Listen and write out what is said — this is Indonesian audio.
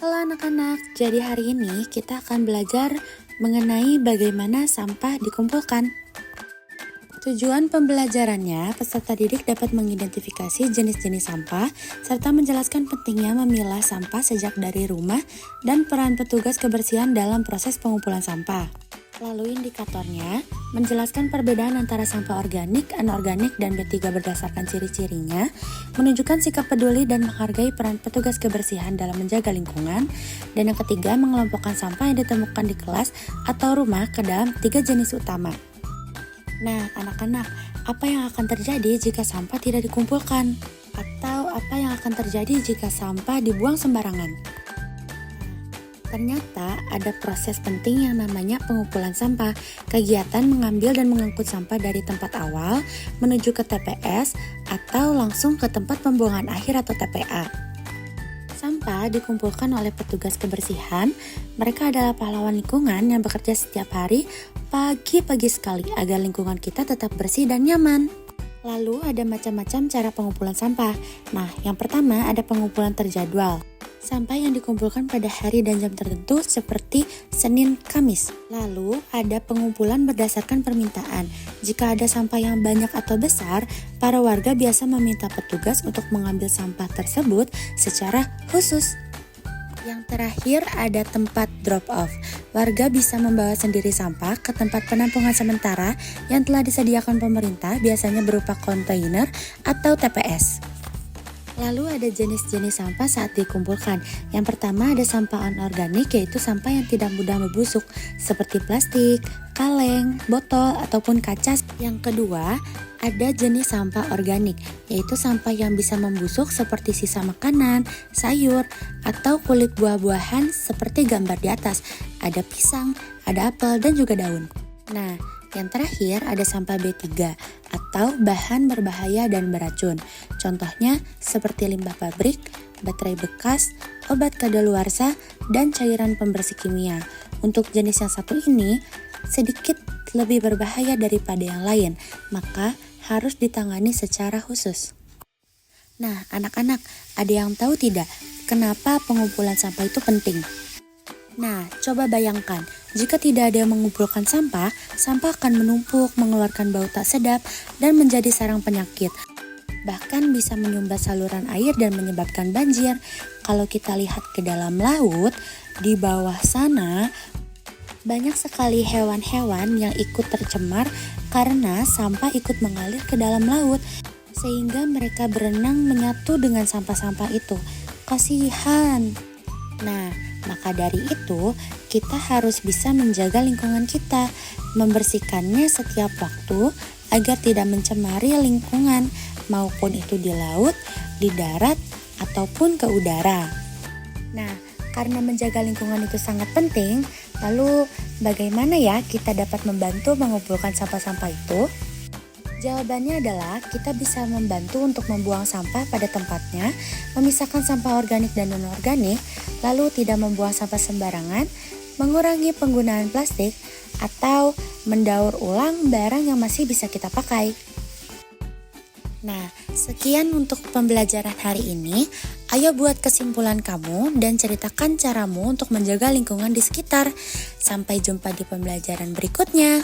Halo anak-anak, jadi hari ini kita akan belajar mengenai bagaimana sampah dikumpulkan. Tujuan pembelajarannya, peserta didik dapat mengidentifikasi jenis-jenis sampah serta menjelaskan pentingnya memilah sampah sejak dari rumah dan peran petugas kebersihan dalam proses pengumpulan sampah. Lalu indikatornya, menjelaskan perbedaan antara sampah organik, anorganik, dan B3 berdasarkan ciri-cirinya, menunjukkan sikap peduli dan menghargai peran petugas kebersihan dalam menjaga lingkungan, dan yang ketiga, mengelompokkan sampah yang ditemukan di kelas atau rumah ke dalam 3 jenis utama. Nah, anak-anak, apa yang akan terjadi jika sampah tidak dikumpulkan? Atau apa yang akan terjadi jika sampah dibuang sembarangan? Ternyata ada proses penting yang namanya pengumpulan sampah, kegiatan mengambil dan mengangkut sampah dari tempat awal menuju ke TPS atau langsung ke tempat pembuangan akhir atau TPA. Sampah dikumpulkan oleh petugas kebersihan. Mereka adalah pahlawan lingkungan yang bekerja setiap hari pagi-pagi sekali agar lingkungan kita tetap bersih dan nyaman. Lalu ada macam-macam cara pengumpulan sampah. Nah, yang pertama ada pengumpulan terjadwal. Sampah yang dikumpulkan pada hari dan jam tertentu seperti Senin, Kamis. Lalu ada pengumpulan berdasarkan permintaan. Jika ada sampah yang banyak atau besar, para warga biasa meminta petugas untuk mengambil sampah tersebut secara khusus. Yang terakhir ada tempat drop off. Warga bisa membawa sendiri sampah ke tempat penampungan sementara yang telah disediakan pemerintah, biasanya berupa kontainer atau TPS. Lalu ada jenis-jenis sampah saat dikumpulkan. Yang pertama ada sampah anorganik, yaitu sampah yang tidak mudah membusuk seperti plastik, kaleng, botol, ataupun kaca. Yang kedua ada jenis sampah organik, yaitu sampah yang bisa membusuk seperti sisa makanan, sayur, atau kulit buah-buahan seperti gambar di atas. Ada pisang, ada apel, dan juga daun. Nah, yang terakhir ada sampah B3 atau bahan berbahaya dan beracun. Contohnya seperti limbah pabrik, baterai bekas, obat kadaluarsa, dan cairan pembersih kimia. Untuk jenis yang satu ini sedikit lebih berbahaya daripada yang lain, maka harus ditangani secara khusus. Nah, anak-anak, ada yang tahu tidak kenapa pengumpulan sampah itu penting? Nah, coba bayangkan, jika tidak ada yang mengumpulkan sampah, sampah akan menumpuk, mengeluarkan bau tak sedap, dan menjadi sarang penyakit. Bahkan bisa menyumbat saluran air dan menyebabkan banjir. Kalau kita lihat ke dalam laut, di bawah sana, banyak sekali hewan-hewan yang ikut tercemar karena sampah ikut mengalir ke dalam laut, sehingga mereka berenang menyatu dengan sampah-sampah itu. Kasihan. Nah, maka dari itu, kita harus bisa menjaga lingkungan kita, membersihkannya setiap waktu agar tidak mencemari lingkungan, maupun itu di laut, di darat, ataupun ke udara. Nah, karena menjaga lingkungan itu sangat penting, lalu bagaimana ya kita dapat membantu mengumpulkan sampah-sampah itu? Jawabannya adalah kita bisa membantu untuk membuang sampah pada tempatnya, memisahkan sampah organik dan non-organik, lalu tidak membuang sampah sembarangan, mengurangi penggunaan plastik, atau mendaur ulang barang yang masih bisa kita pakai. Nah, sekian untuk pembelajaran hari ini. Ayo buat kesimpulan kamu dan ceritakan caramu untuk menjaga lingkungan di sekitar. Sampai jumpa di pembelajaran berikutnya.